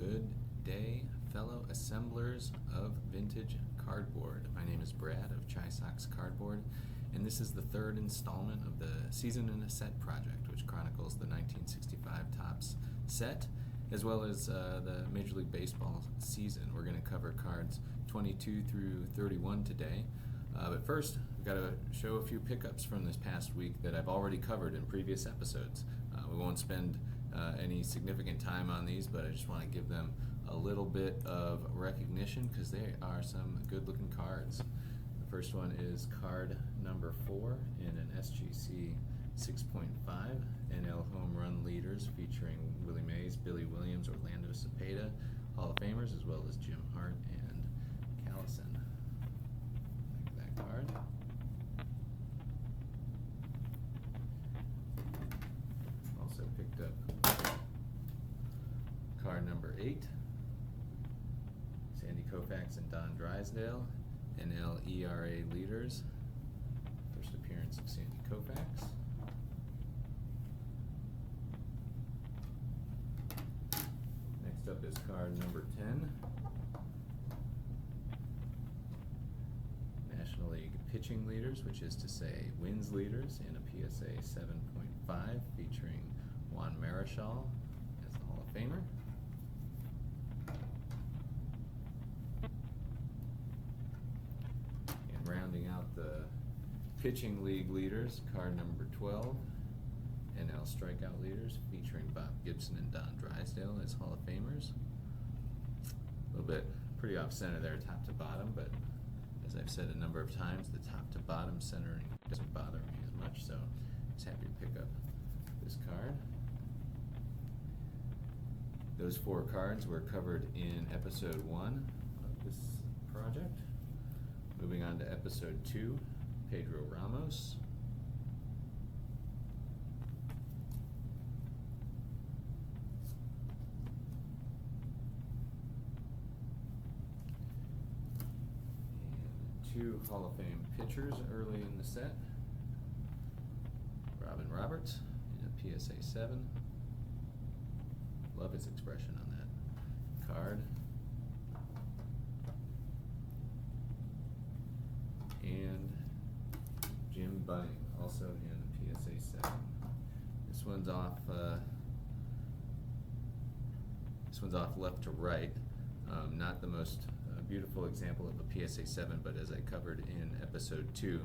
Good day, fellow assemblers of vintage cardboard. My name is Brad of Chi-Sox Cardboard, and this is the third installment of the Season in a Set project, which chronicles the 1965 Topps set, as well as the Major League Baseball season. We're going to cover cards 22 through 31 today. But first, we've got to show a few pickups from this past week that I've already covered in previous episodes. We won't spend any significant time on these, but I just want to give them a little bit of recognition because they are some good looking cards. The first one is card number 4 in an SGC 6.5 NL home run leaders featuring Willie Mays, Billy Williams, Orlando Cepeda, Hall of Famers, as well as Jim Hart and Callison. Like that card. Also picked up card number 8, Sandy Koufax and Don Drysdale, NL ERA leaders. First appearance of Sandy Koufax. Next up is card number 10, National League pitching leaders, which is to say wins leaders in a PSA 7.5 featuring Juan Marichal as the Hall of Famer. And rounding out the pitching league leaders, card number 12, NL strikeout leaders featuring Bob Gibson and Don Drysdale as Hall of Famers. A little bit pretty off center there, top to bottom, but as I've said a number of times, the top to bottom centering doesn't bother me as much, so just happy to pick up this card. Those 4 cards were covered in episode 1 of this project. Moving on to episode 2, Pedro Ramos. And 2 Hall of Fame pitchers early in the set. Robin Roberts in a PSA 7. Love his expression on that card. And Jim Bunning, also in PSA 7. This one's off left to right. Not the most beautiful example of a PSA 7, but as I covered in episode 2,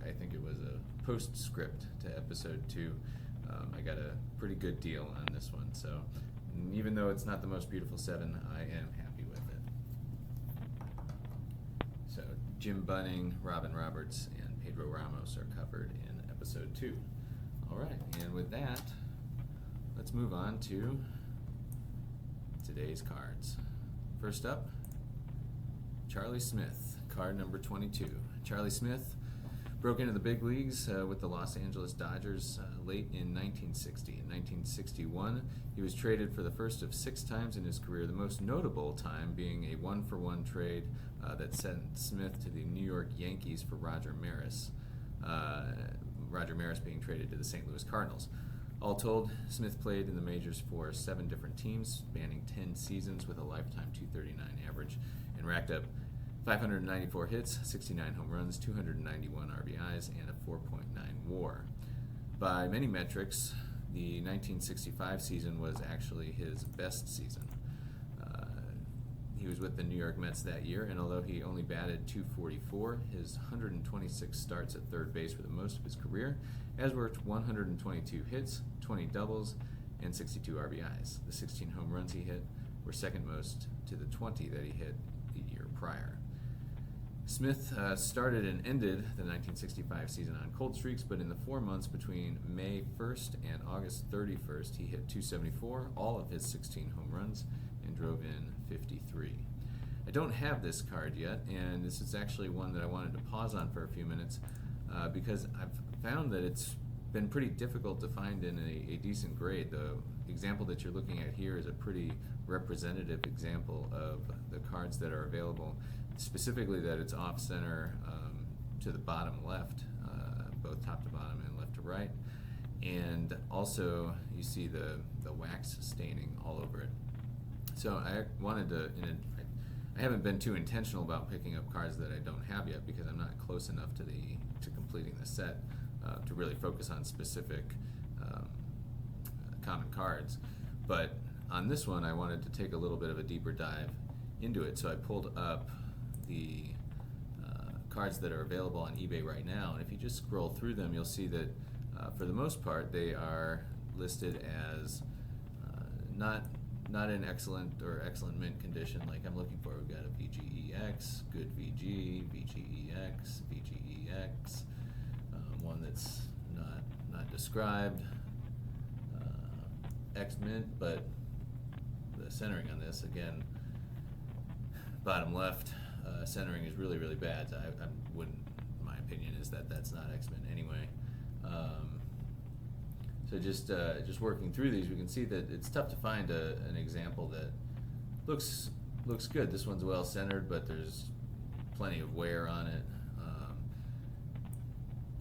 I think it was a postscript to episode 2. I got a pretty good deal on this one, so even though it's not the most beautiful 7, I am happy with it. So Jim Bunning, Robin Roberts, and Pedro Ramos are covered in episode 2. All right, and with that, let's move on to today's cards. First up, Charlie Smith, card number 22. Charlie Smith broke into the big leagues with the Los Angeles Dodgers late in 1960. In 1961, he was traded for the first of 6 times in his career, the most notable time being a 1-for-1 trade that sent Smith to the New York Yankees for Roger Maris. Roger Maris being traded to the St. Louis Cardinals. All told, Smith played in the majors for 7 different teams, spanning 10 seasons with a lifetime .239 average, and racked up 594 hits, 69 home runs, 291 RBIs, and a 4.9 WAR. By many metrics, the 1965 season was actually his best season. He was with the New York Mets that year, and although he only batted .244, his 126 starts at third base were the most of his career, as were 122 hits, 20 doubles, and 62 RBIs. The 16 home runs he hit were second most to the 20 that he hit the year prior. Smith started and ended the 1965 season on cold streaks, but in the 4 months between May 1st and August 31st, he hit .274, all of his 16 home runs, and drove in 53. I don't have this card yet, and this is actually one that I wanted to pause on for a few minutes because I've found that it's been pretty difficult to find in a decent grade. The example that you're looking at here is a pretty representative example of the cards that are available, specifically that it's off center to the bottom left, both top to bottom and left to right. and also you see the wax staining all over it. So I wanted to, I haven't been too intentional about picking up cards that I don't have yet because I'm not close enough to completing the set to really focus on specific common cards. But on this one, I wanted to take a little bit of a deeper dive into it, so I pulled up the cards that are available on eBay right now, and if you just scroll through them, you'll see that for the most part they are listed as not in excellent or excellent mint condition like I'm looking for. We've got a VGEX, good VG, VGEX, VGEX, one that's not described, X mint, but the centering on this, again, bottom left, centering is really, really bad. So I wouldn't, my opinion is that that's not X mint anyway. So just working through these, we can see that it's tough to find an example that looks good. This one's well centered, but there's plenty of wear on it.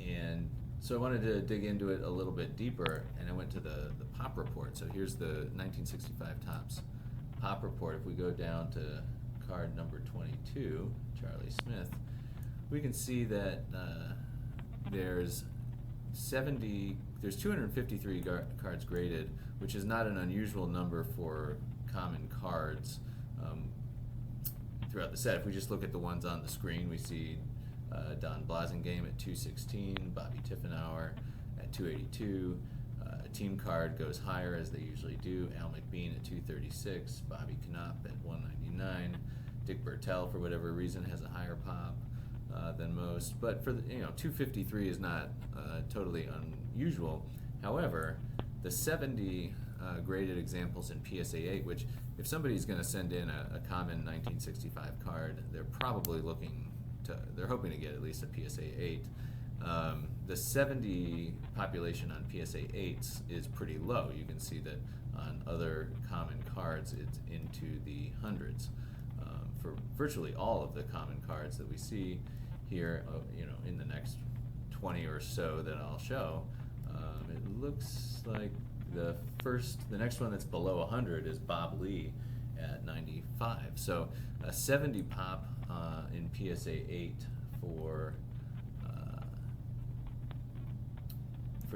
And so I wanted to dig into it a little bit deeper, and I went to the pop report. So here's the 1965 Topps pop report. If we go down to card number 22, Charlie Smith, we can see that there's 253 cards graded, which is not an unusual number for common cards throughout the set. If we just look at the ones on the screen, we see Don Blasingame at 216, Bobby Tiffenauer at 282, a team card goes higher as they usually do, Al McBean at 236, Bobby Knopp at 199, Dick Bertel for whatever reason has a higher pop than most, but for the, 253 is not totally unusual. However, the 70 graded examples in PSA 8, which if somebody's going to send in a common 1965 card, they're probably they're hoping to get at least a PSA 8. The 70 population on PSA 8s is pretty low. You can see that on other common cards it's into the hundreds. For virtually all of the common cards that we see here, in the next 20 or so that I'll show, it looks like the next one that's below 100 is Bob Lee at 95. So a 70 pop in PSA 8 for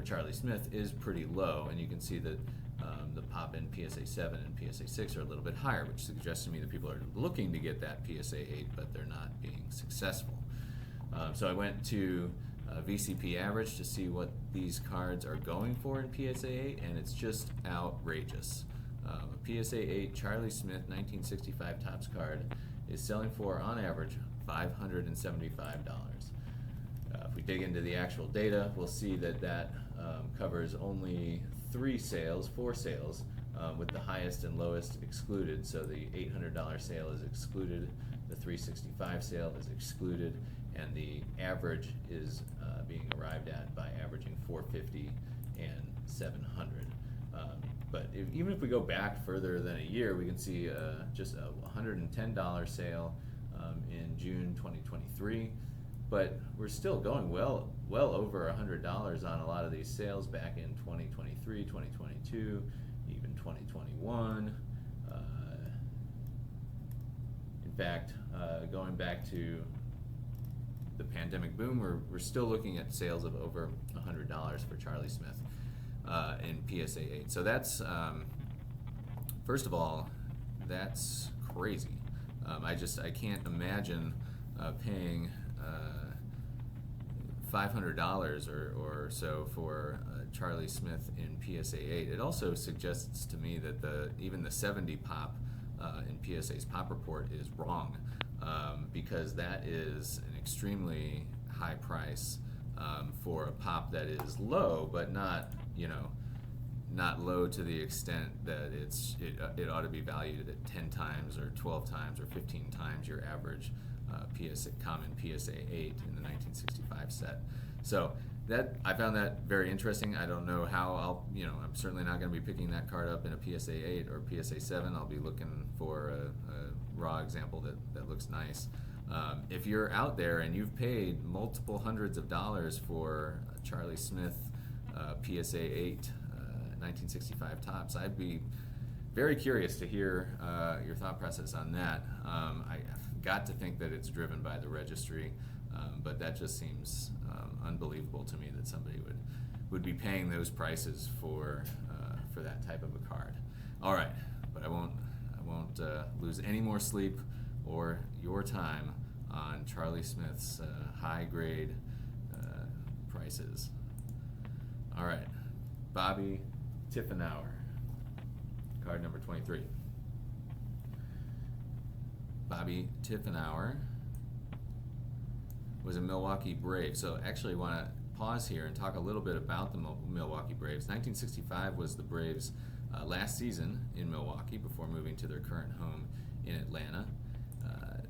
Charlie Smith is pretty low, and you can see that the pop in PSA 7 and PSA 6 are a little bit higher, which suggests to me that people are looking to get that PSA 8, but they're not being successful. So I went to VCP average to see what these cards are going for in PSA 8, and it's just outrageous. A PSA 8 Charlie Smith 1965 Topps card is selling for, on average, $575. If we dig into the actual data, we'll see that covers only 4 sales, with the highest and lowest excluded. So the $800 sale is excluded, the $365 sale is excluded, and the average is being arrived at by averaging $450 and $700. But even if we go back further than a year, we can see just a $110 sale in June 2023. But we're still going well over $100 on a lot of these sales back in 2023, 2022, even 2021. In fact, going back to the pandemic boom, we're still looking at sales of over $100 for Charlie Smith in PSA 8. So that's, first of all, that's crazy. I can't imagine paying $500 or so for Charlie Smith in PSA 8. It also suggests to me that even the 70 pop in PSA's pop report is wrong, because that is an extremely high price for a pop that is low, but not low to the extent that it ought to be valued at 10 times or 12 times or 15 times your average common PSA 8 in the 1965 set. So I found that very interesting. I don't know how I'm certainly not going to be picking that card up in a PSA 8 or PSA 7. I'll be looking for a raw example that looks nice. If you're out there and you've paid multiple hundreds of dollars for a Charlie Smith PSA 8 1965 Topps. I'd be very curious to hear your thought process on that. I've got to think that it's driven by the registry, but that just seems unbelievable to me that somebody would be paying those prices for that type of a card. All right, but I won't lose any more sleep or your time on Charlie Smith's high grade prices. All right, Bobby Tiffenauer, card number 23. Bobby Tiffenauer was a Milwaukee Brave. So actually I want to pause here and talk a little bit about the Milwaukee Braves. 1965 was the Braves' last season in Milwaukee before moving to their current home in Atlanta.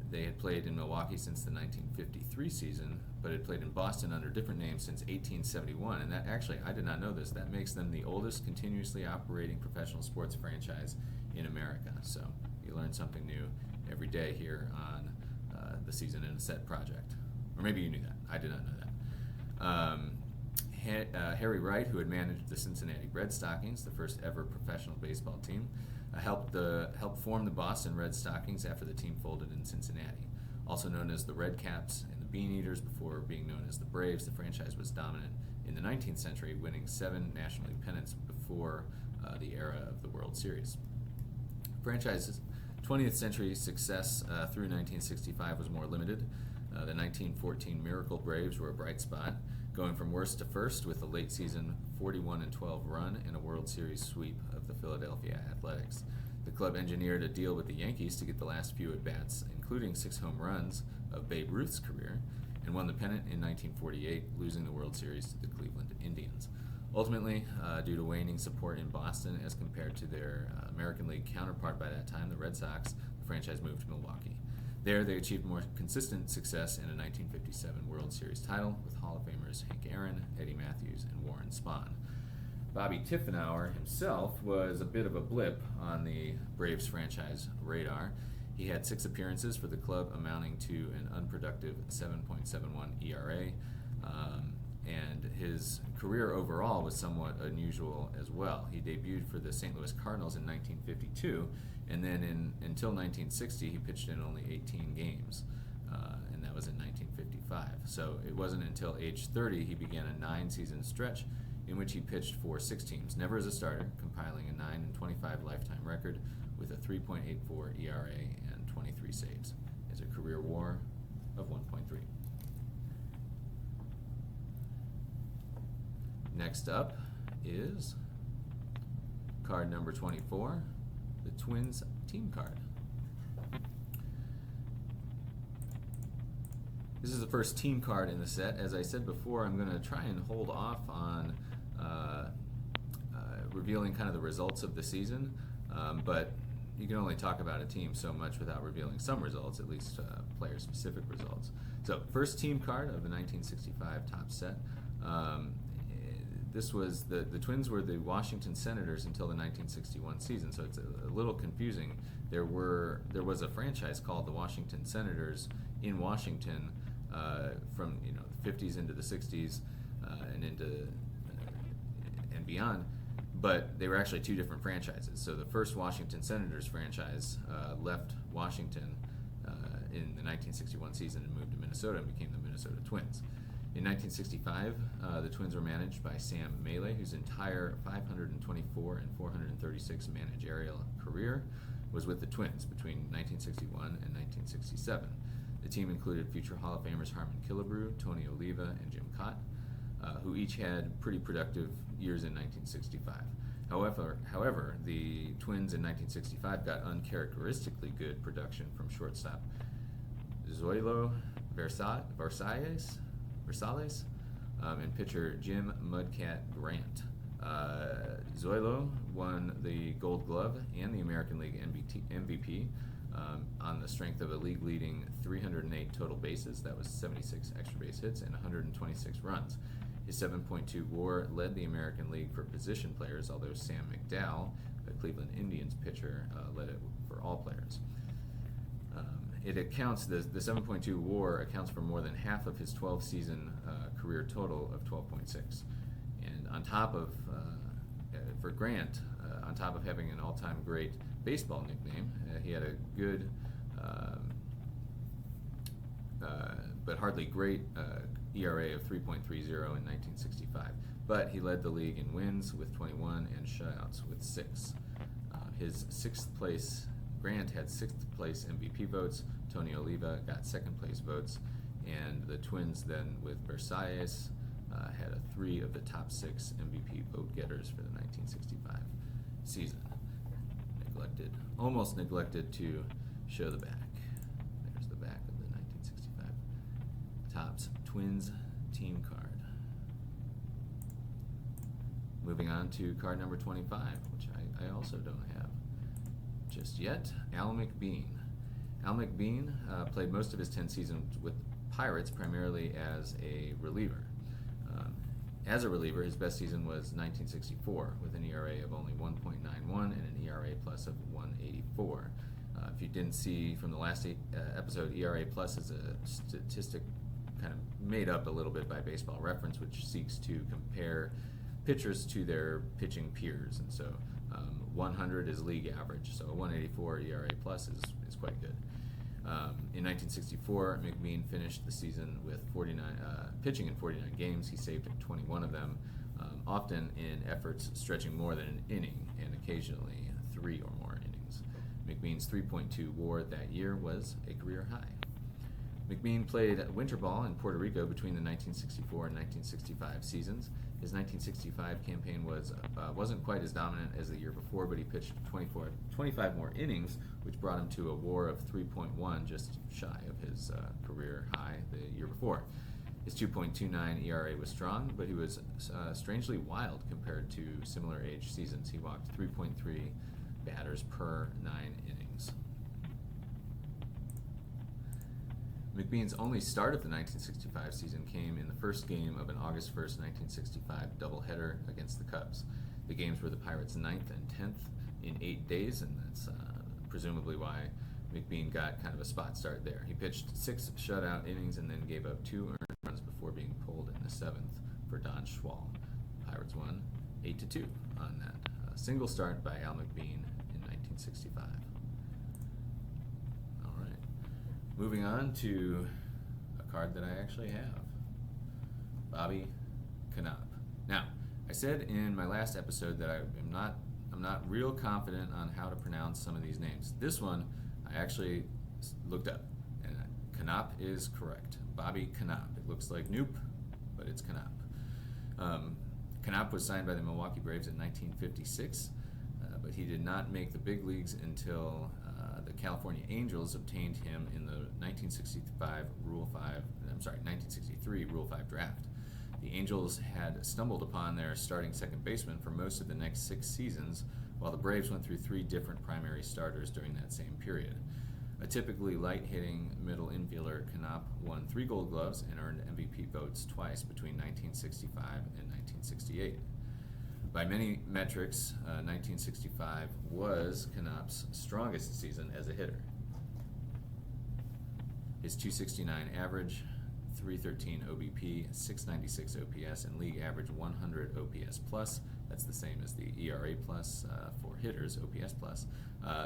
They had played in Milwaukee since the 1953 season, but had played in Boston under different names since 1871. And that actually, I did not know this, that makes them the oldest continuously operating professional sports franchise in America. So you learn something new every day here on the Season in a Set project. Or maybe you knew that. I did not know that. Harry Wright, who had managed the Cincinnati Red Stockings, the first ever professional baseball team, helped form the Boston Red Stockings after the team folded in Cincinnati. Also known as the Red Caps and the Bean Eaters before being known as the Braves, the franchise was dominant in the 19th century, winning 7 National League pennants before the era of the World Series. Franchise's 20th century success through 1965 was more limited. The 1914 Miracle Braves were a bright spot, going from worst to first with a late season 41-12 run and a World Series sweep of the Philadelphia Athletics. The club engineered a deal with the Yankees to get the last few at-bats, including 6 home runs of Babe Ruth's career, and won the pennant in 1948, losing the World Series to the Cleveland Indians. Ultimately, due to waning support in Boston as compared to their American League counterpart by that time, the Red Sox, the franchise moved to Milwaukee. There, they achieved more consistent success in a 1957 World Series title with Hall of Famers Hank Aaron, Eddie Matthews, and Warren Spahn. Bobby Tiffenauer himself was a bit of a blip on the Braves franchise radar. He had 6 appearances for the club, amounting to an unproductive 7.71 ERA, and his career overall was somewhat unusual as well. He debuted for the St. Louis Cardinals in 1952, and then until 1960 he pitched in only 18 games, and that was in 1955. So it wasn't until age 30 he began a 9-season stretch in which he pitched for 6 teams, never as a starter, compiling a 9-25 lifetime record with a 3.84 ERA and 23 saves. His career WAR of 1.3. Next up is card number 24, the Twins team card. This is the first team card in the set. As I said before, I'm going to try and hold off on revealing kind of the results of the season, but you can only talk about a team so much without revealing some results, at least player-specific results. So, first team card of the 1965 Topps set. This was the Twins were the Washington Senators until the 1961 season, so it's a little confusing. There was a franchise called the Washington Senators in Washington from the 50s into the 60s and into and beyond, but they were actually 2 different franchises. So the first Washington Senators franchise left Washington in the 1961 season and moved to Minnesota and became the Minnesota Twins. In 1965, the Twins were managed by Sam Mealy, whose entire 524 and 436 managerial career was with the Twins between 1961 and 1967. The team included future Hall of Famers Harmon Killebrew, Tony Oliva, and Jim Cott, who each had pretty productive years in 1965. However, the Twins in 1965 got uncharacteristically good production from shortstop Zoilo Versalles, and pitcher Jim Mudcat Grant. Zoilo won the Gold Glove and the American League MVP on the strength of a league-leading 308 total bases, that was 76 extra base hits, and 126 runs. His 7.2 WAR led the American League for position players, although Sam McDowell, the Cleveland Indians pitcher, led it for all players. The 7.2 WAR accounts for more than half of his 12-season career total of 12.6. And on top of, for Grant, on top of having an all-time great baseball nickname, he had a good but hardly great ERA of 3.30 in 1965. But he led the league in wins with 21 and shutouts with 6. His 6th place, Grant had 6th place MVP votes. Tony Oliva got 2nd place votes, and the Twins then with Versailles had 3 of the top 6 MVP vote getters for the 1965 season. Almost neglected to show the back. There's the back of the 1965 Topps Twins team card. Moving on to card number 25, which I also don't have just yet. Al McBean. Al McBean played most of his 10 seasons with Pirates, primarily as a reliever. As a reliever, his best season was 1964, with an ERA of only 1.91 and an ERA plus of 184. If you didn't see from the last episode, ERA plus is a statistic kind of made up a little bit by Baseball Reference, which seeks to compare pitchers to their pitching peers. And so 100 is league average, so a 184 ERA plus is quite good. In 1964, McBean finished the season with pitching in 49 games. He saved 21 of them, often in efforts stretching more than an inning and occasionally 3 or more innings. McBean's 3.2 WAR that year was a career high. McBean played winter ball in Puerto Rico between the 1964 and 1965 seasons. His 1965 campaign wasn't quite as dominant as the year before, but he pitched 25 more innings, which brought him to a WAR of 3.1, just shy of his career high the year before. His 2.29 ERA was strong, but he was strangely wild compared to similar age seasons. He walked 3.3 batters per 9 innings. McBean's only start of the 1965 season came in the first game of an August 1st, 1965 doubleheader against the Cubs. The games were the Pirates' 9th and 10th in 8 days, and that's presumably why McBean got kind of a spot start there. He pitched 6 shutout innings and then gave up 2 earned runs before being pulled in the 7th for Don Schwal. Pirates won 8-2 on that single start by Al McBean in 1965. Moving on to a card that I actually have, Bobby Knopp. Now, I said in my last episode that I'm not real confident on how to pronounce some of these names. This one I actually looked up, and Knopp is correct. Bobby Knopp. It looks like Noop, but it's Knopp. Knopp was signed by the Milwaukee Braves in 1956, but he did not make the big leagues until the California Angels obtained him in the 1963 Rule 5 draft. The Angels had stumbled upon their starting second baseman for most of the next 6 seasons, while the Braves went through 3 different primary starters during that same period. A typically light-hitting middle infielder, Knopp won 3 Gold Gloves and earned MVP votes twice between 1965 and 1968. By many metrics, 1965 was Knopp's strongest season as a hitter. His .269 average, .313 OBP, .696 OPS, and league average 100 OPS plus, that's the same as the ERA plus for hitters, OPS plus,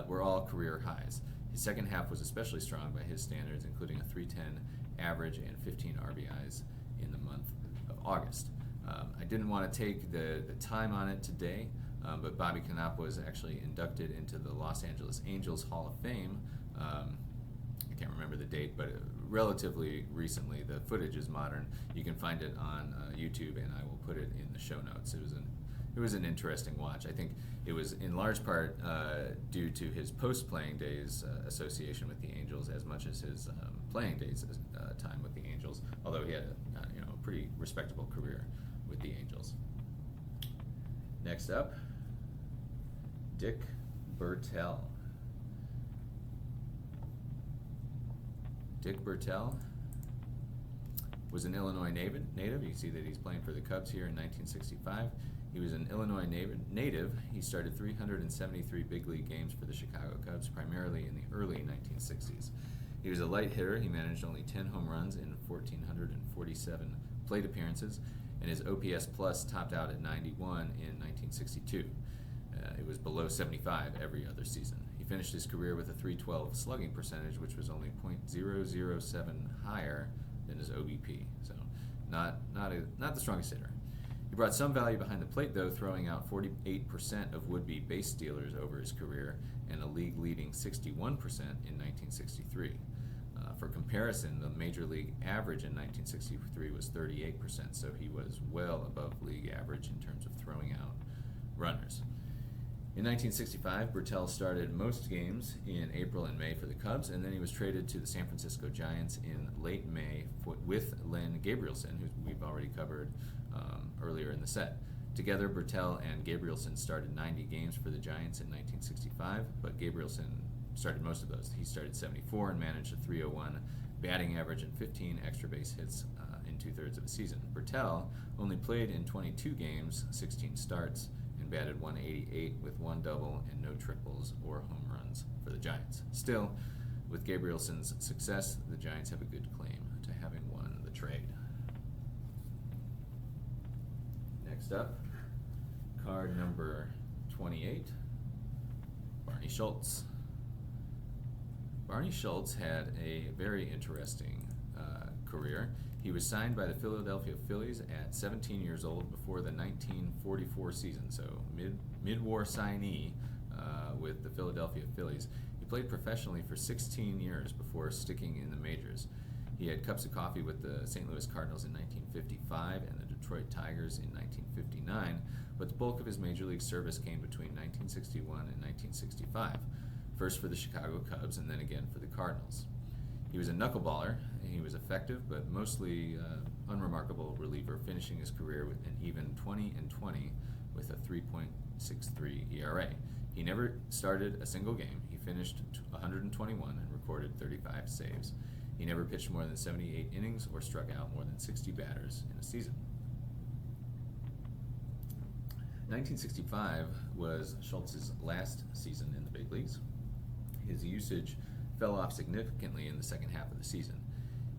were all career highs. His second half was especially strong by his standards, including a .310 average and 15 RBIs in the month of August. I didn't want to take the time on it today, but Bobby Knopp was actually inducted into the Los Angeles Angels Hall of Fame. I can't remember the date, but relatively recently. The footage is modern. You can find it on YouTube, and I will put it in the show notes. It was an interesting watch. I think it was in large part due to his post-playing days association with the Angels, as much as his playing days time with the Angels. Although he had a pretty respectable career with the Angels. Next up, Dick Bertel. Dick Bertel was an Illinois native. You see that he's playing for the Cubs here in 1965. He was an Illinois native. He started 373 big league games for the Chicago Cubs, primarily in the early 1960s. He was a light hitter. He managed only 10 home runs in 1,447 plate appearances, and his OPS plus topped out at 91 in 1962. It was below 75 every other season. He finished his career with a .312 slugging percentage, which was only .007 higher than his OBP, so not the strongest hitter. He brought some value behind the plate, though, throwing out 48% of would-be base stealers over his career and a league-leading 61% in 1963. For comparison, the Major League average in 1963 was 38%, so he was well above league average in terms of throwing out runners. In 1965, Bouton started most games in April and May for the Cubs, and then he was traded to the San Francisco Giants in late May with Len Gabrielson, who we've already covered earlier in the set. Together, Bouton and Gabrielson started 90 games for the Giants in 1965, but Gabrielson started most of those. He started 74 and managed a .301 batting average and 15 extra base hits in 2/3 of a season. Bouton only played in 22 games, 16 starts, and batted .188 with 1 double and no triples or home runs for the Giants. Still, with Gabrielson's success, the Giants have a good claim to having won the trade. Next up, card number 28, Barney Schultz. Barney Schultz had a very interesting career. He was signed by the Philadelphia Phillies at 17 years old before the 1944 season, so mid-war signee with the Philadelphia Phillies. He played professionally for 16 years before sticking in the majors. He had cups of coffee with the St. Louis Cardinals in 1955 and the Detroit Tigers in 1959, but the bulk of his major league service came between 1961 and 1965, first for the Chicago Cubs and then again for the Cardinals. He was a knuckleballer, and he was effective but mostly unremarkable reliever, finishing his career with an even 20-20 with a 3.63 ERA. He never started a single game. He finished 121 and recorded 35 saves. He never pitched more than 78 innings or struck out more than 60 batters in a season. 1965 was Schultz's last season in the big leagues. His usage fell off significantly in the second half of the season.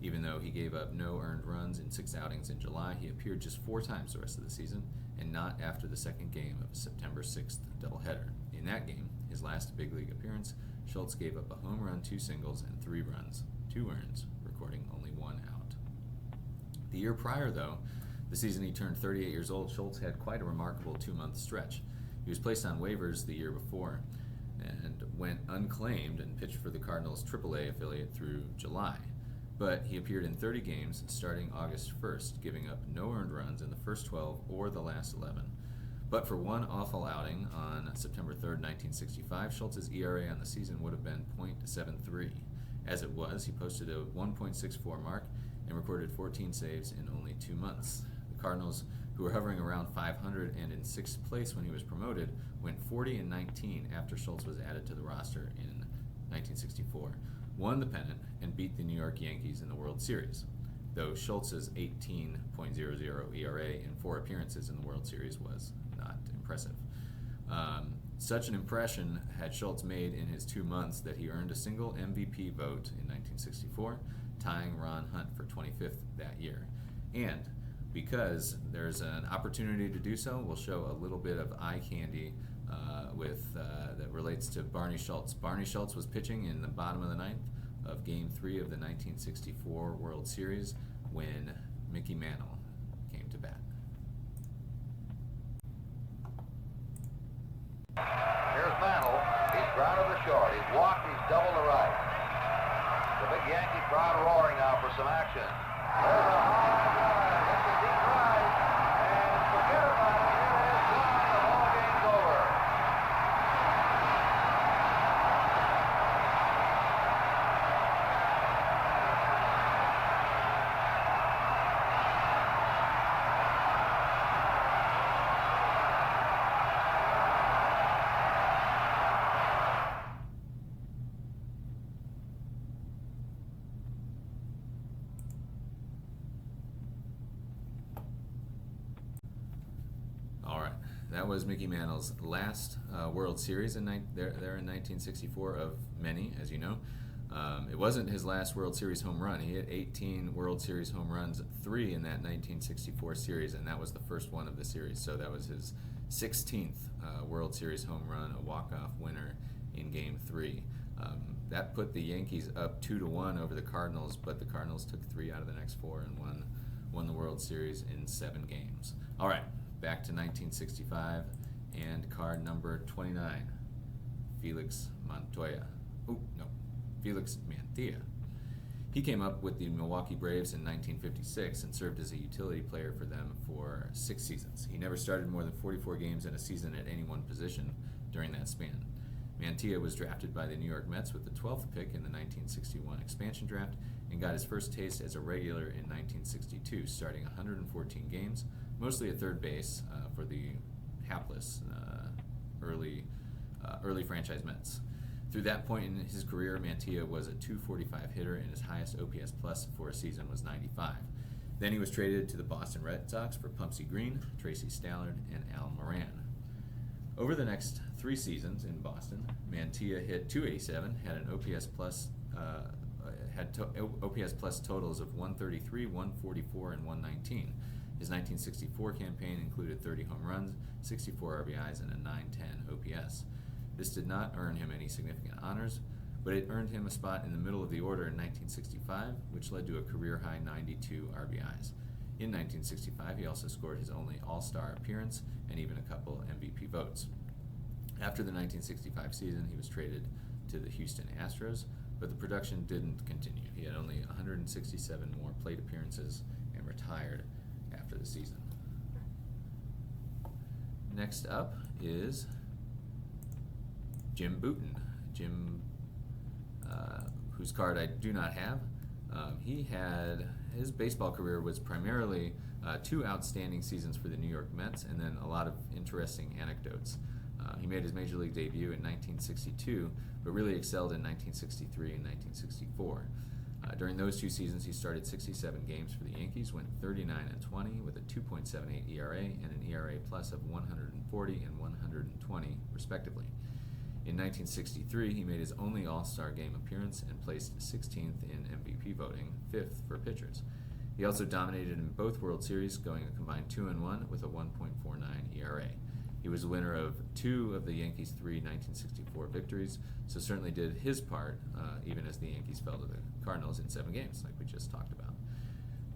Even though he gave up no earned runs in 6 outings in July, he appeared just 4 times the rest of the season, and not after the second game of a September 6th doubleheader. In that game, his last big league appearance, Schultz gave up a home run, 2 singles, and 3 runs, 2 earns, recording only 1 out. The year prior, though, the season he turned 38 years old, Schultz had quite a remarkable 2-month stretch. He was placed on waivers the year before and went unclaimed and pitched for the Cardinals' AAA affiliate through July. But he appeared in 30 games starting August 1st, giving up no earned runs in the first 12 or the last 11. But for one awful outing on September 3rd, 1965, Schultz's ERA on the season would have been .73. As it was, he posted a 1.64 mark and recorded 14 saves in only 2 months. The Cardinals, who were hovering around 500 and in 6th place when he was promoted, went 40-19 after Schultz was added to the roster in 1964, won the pennant, and beat the New York Yankees in the World Series, though Schultz's 18.00 ERA in 4 appearances in the World Series was not impressive. Such an impression had Schultz made in his 2 months that he earned a single MVP vote in 1964, tying Ron Hunt for 25th that year. And because there's an opportunity to do so, we'll show a little bit of eye candy that relates to Barney Schultz. Barney Schultz was pitching in the bottom of the 9th of Game 3 of the 1964 World Series when Mickey Mantle came to bat. Here's Mantle. He's grounded to short. He's walked. He's doubled to right. The big Yankee crowd roaring now for some action. There's a high drive. It's a deep drive. And forget about it. Here it is gone. The ball game's over. That was Mickey Mantle's last World Series there in 1964 of many, as you know. It wasn't his last World Series home run. He hit 18 World Series home runs, 3 in that 1964 series, and that was the first one of the series. So that was his 16th World Series home run, a walk-off winner in Game 3. That put the Yankees up 2-1 over the Cardinals, but the Cardinals took 3 out of the next 4 and won the World Series in 7 games. All right, back to 1965 and card number 29, Felix Montoya. Felix Mantilla. He came up with the Milwaukee Braves in 1956 and served as a utility player for them for 6 seasons. He never started more than 44 games in a season at any one position during that span. Mantilla was drafted by the New York Mets with the 12th pick in the 1961 expansion draft and got his first taste as a regular in 1962, starting 114 games, mostly at third base for the hapless early franchise Mets. Through that point in his career, Mantilla was a .245 hitter, and his highest OPS plus for a season was 95. Then he was traded to the Boston Red Sox for Pumpsie Green, Tracy Stallard, and Al Moran. Over the next 3 seasons in Boston, Mantilla hit .287, had an OPS plus OPS plus totals of 133, 144, and 119. His 1964 campaign included 30 home runs, 64 RBIs, and a .910 OPS. This did not earn him any significant honors, but it earned him a spot in the middle of the order in 1965, which led to a career-high 92 RBIs. In 1965, he also scored his only All-Star appearance and even a couple MVP votes. After the 1965 season, he was traded to the Houston Astros, but the production didn't continue. He had only 167 more plate appearances and retired after the season. Next up is Jim Bouton. Whose card I do not have. His baseball career was primarily 2 outstanding seasons for the New York Mets and then a lot of interesting anecdotes. He made his major league debut in 1962, but really excelled in 1963 and 1964. During those 2 seasons, he started 67 games for the Yankees, went 39-20 with a 2.78 ERA and an ERA plus of 140 and 120, respectively. In 1963, he made his only All-Star Game appearance and placed 16th in MVP voting, 5th for pitchers. He also dominated in both World Series, going a combined 2-1 with a 1.49 ERA. He was the winner of 2 of the Yankees' 3 1964 victories, so certainly did his part, even as the Yankees fell to the Cardinals in 7 games, like we just talked about.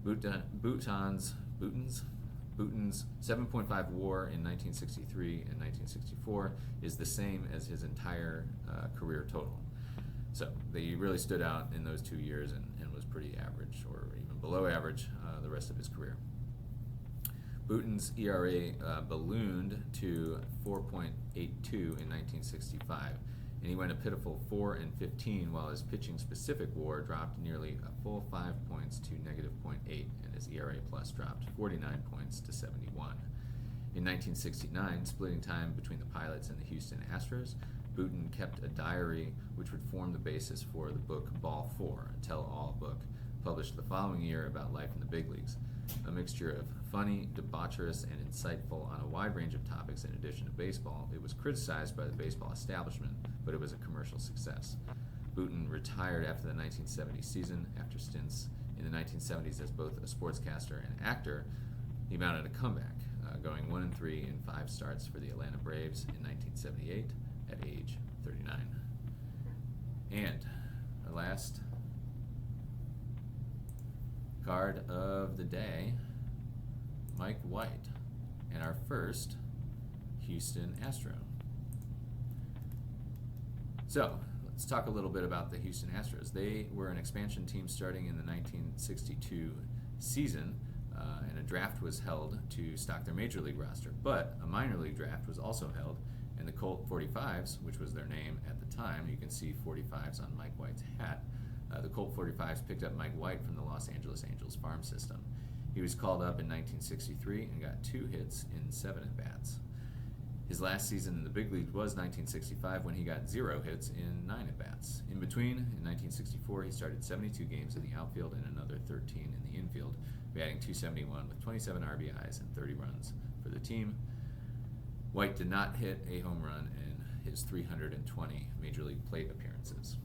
Bouton's 7.5 WAR in 1963 and 1964 is the same as his entire career total. So he really stood out in those 2 years and was pretty average, or even below average, the rest of his career. Bouton's ERA ballooned to 4.82 in 1965, and he went a pitiful 4-15, while his pitching-specific WAR dropped nearly a full 5 points to -0.8, and his ERA plus dropped 49 points to 71. In 1969, splitting time between the Pilots and the Houston Astros, Bouton kept a diary which would form the basis for the book Ball 4, a tell-all book, published the following year about life in the big leagues. A mixture of funny, debaucherous, and insightful on a wide range of topics in addition to baseball, it was criticized by the baseball establishment, but it was a commercial success. Bouton retired after the 1970 season. After stints in the 1970s as both a sportscaster and actor, he mounted a comeback, going 1-3 in 5 starts for the Atlanta Braves in 1978 at age 39. And our last card of the day, Mike White, and our first Houston Astro. So, let's talk a little bit about the Houston Astros. They were an expansion team starting in the 1962 season, and a draft was held to stock their major league roster, but a minor league draft was also held, and the Colt 45s, which was their name at the time, you can see 45s on Mike White's hat, the Colt 45s picked up Mike White from the Los Angeles Angels farm system. He was called up in 1963 and got 2 hits in 7 at-bats. His last season in the big league was 1965, when he got 0 hits in 9 at-bats. In between, in 1964, he started 72 games in the outfield and another 13 in the infield, batting .271 with 27 RBIs and 30 runs for the team. White did not hit a home run in his 320 major league plate appearances.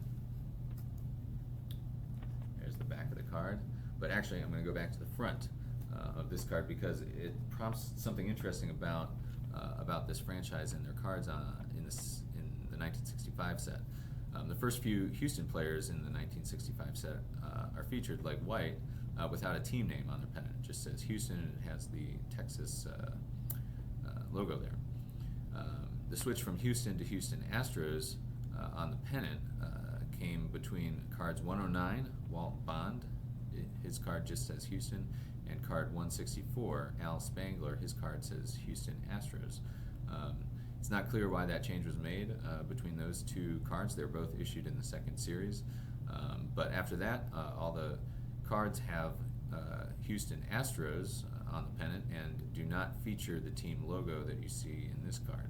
there's the back of the card. But actually, I'm going to go back to the front of this card because it prompts something interesting about this franchise and their cards in the 1965 set. The first few Houston players in the 1965 set are featured like white without a team name on their pennant. It just says Houston and it has the Texas logo there. The switch from Houston to Houston Astros on the pennant came between cards 109, Walt Bond, his card just says Houston, and card 164, Al Spangler, his card says Houston Astros. It's not clear why that change was made between those two cards. They're both issued in the second series. But after that, all the cards have Houston Astros on the pennant and do not feature the team logo that you see in this card.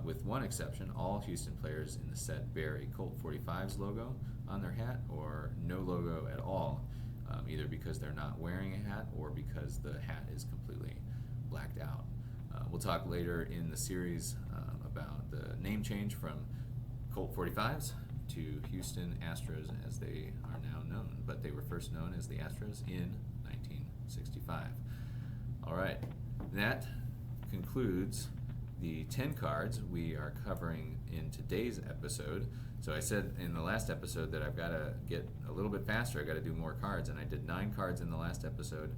With one exception, all Houston players in the set bear a Colt 45's logo on their hat or no logo at all, either because they're not wearing a hat or because the hat is completely blacked out. We'll talk later in the series about the name change from Colt 45's to Houston Astros as they are now known, but they were first known as the Astros in 1965. All right, that concludes the 10 cards we are covering in today's episode. So I said in the last episode that I've got to get a little bit faster. I've got to do more cards, and I did 9 cards in the last episode,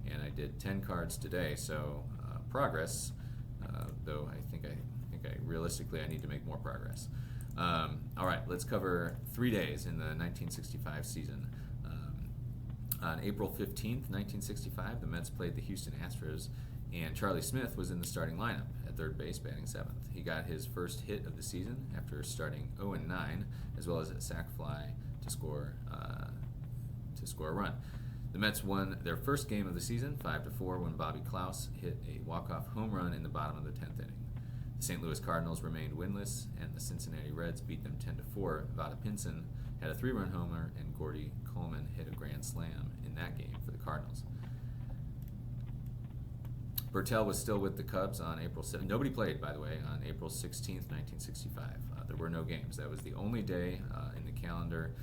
and I did 10 cards today. So progress, though I think realistically I need to make more progress. All right, let's cover 3 days in the 1965 season. On April 15th, 1965, the Mets played the Houston Astros, and Charlie Smith was in the starting lineup at third base, batting 7th. He got his first hit of the season after starting 0-9, as well as a sac fly to score a run. The Mets won their first game of the season, 5-4, when Bobby Klaus hit a walk-off home run in the bottom of the 10th inning. The St. Louis Cardinals remained winless, and the Cincinnati Reds beat them 10-4. Vada Pinson had a 3-run homer, and Gordy Coleman hit a grand slam in that game for the Cardinals. Bertel was still with the Cubs on April 7th. Nobody played, by the way, on April 16th, 1965. There were no games. That was the only day in the calendar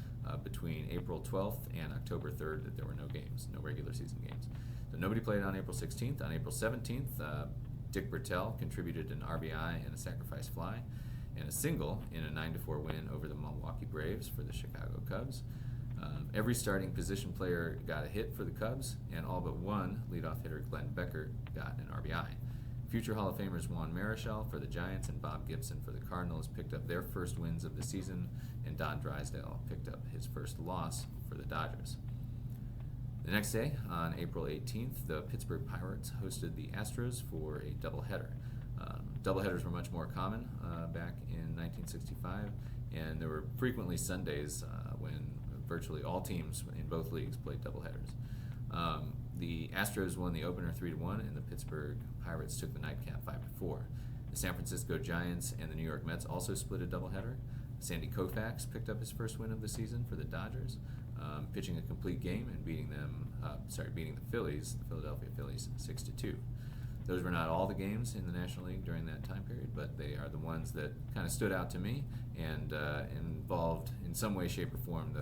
between April 12th and October 3rd that there were no games, no regular season games. So nobody played on April 16th. On April 17th, Dick Bertel contributed an RBI and a sacrifice fly and a single in a 9-4 win over the Milwaukee Braves for the Chicago Cubs. Every starting position player got a hit for the Cubs, and all but one leadoff hitter, Glenn Becker, got an RBI. Future Hall of Famers Juan Marichal for the Giants and Bob Gibson for the Cardinals picked up their first wins of the season, and Don Drysdale picked up his first loss for the Dodgers. The next day, on April 18th, the Pittsburgh Pirates hosted the Astros for a doubleheader. Doubleheaders were much more common back in 1965, and there were frequently Sundays when virtually all teams in both leagues played doubleheaders. The Astros won the opener 3-1, and the Pittsburgh Pirates took the nightcap 5-4. The San Francisco Giants and the New York Mets also split a doubleheader. Sandy Koufax picked up his first win of the season for the Dodgers, pitching a complete game and beating the Phillies, the Philadelphia Phillies, 6-2. Those were not all the games in the National League during that time period, but they are the ones that kind of stood out to me and involved in some way, shape, or form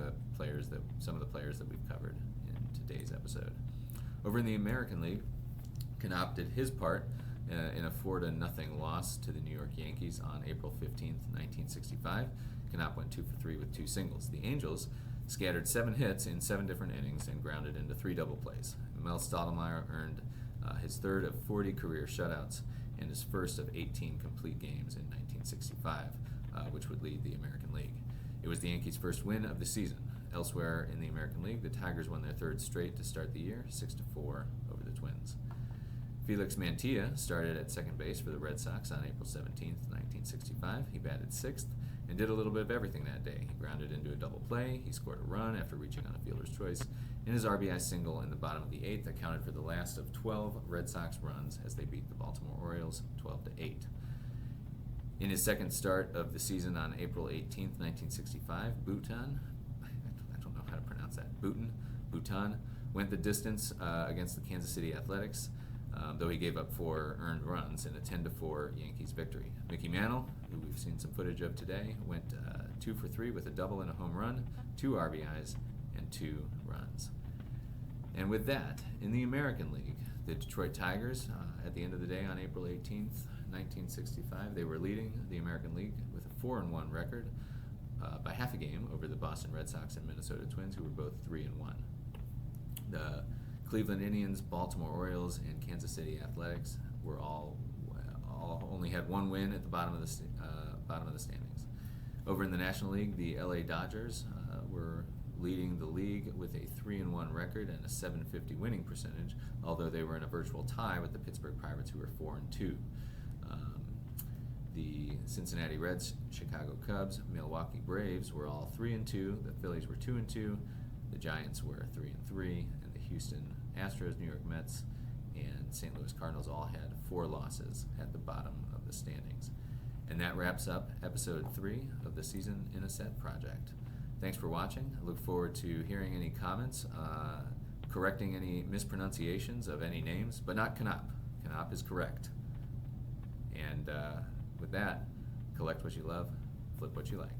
some of the players that we've covered in today's episode. Over in the American League, Knopp did his part in a 4-0 loss to the New York Yankees on April 15th, 1965. Knopp went 2 for 3 with 2 singles. The Angels scattered 7 hits in 7 different innings and grounded into 3 double plays. Mel Stottlemyre earned his third of 40 career shutouts and his first of 18 complete games in 1965, which would lead the American League. It was the Yankees' first win of the season. Elsewhere in the American League, the Tigers won their 3rd straight to start the year, 6-4 over the Twins. Felix Mantilla started at second base for the Red Sox on April 17th, 1965. He batted 6th and did a little bit of everything that day. He grounded into a double play, he scored a run after reaching on a fielder's choice, and his RBI single in the bottom of the 8th accounted for the last of 12 Red Sox runs as they beat the Baltimore Orioles 12-8. In his second start of the season on April 18th, 1965, Bouton, I don't know how to pronounce that, Bouton went the distance against the Kansas City Athletics, though he gave up 4 earned runs in a 10-4 Yankees victory. Mickey Mantle, who we've seen some footage of today, went 2 for 3 with a double and a home run, 2 RBIs, and 2 runs. And with that, in the American League, the Detroit Tigers, at the end of the day on April 18th, 1965, they were leading the American League with a 4-1 record by half a game over the Boston Red Sox and Minnesota Twins, who were both 3-1. The Cleveland Indians, Baltimore Orioles, and Kansas City Athletics were all only had 1 win at the bottom of the standings. Over in the National League, the LA Dodgers were leading the league with a 3-1 record and a .750 winning percentage, although they were in a virtual tie with the Pittsburgh Pirates, who were 4-2. The Cincinnati Reds, Chicago Cubs, Milwaukee Braves were all 3-2. The Phillies were 2-2. The Giants were 3-3, and the Houston Astros, New York Mets, and St. Louis Cardinals all had 4 losses at the bottom of the standings. And that wraps up episode 3 of the Season in a Set project. Thanks for watching. I look forward to hearing any comments, correcting any mispronunciations of any names, but not Canop. Canop is correct. And with that, collect what you love, flip what you like.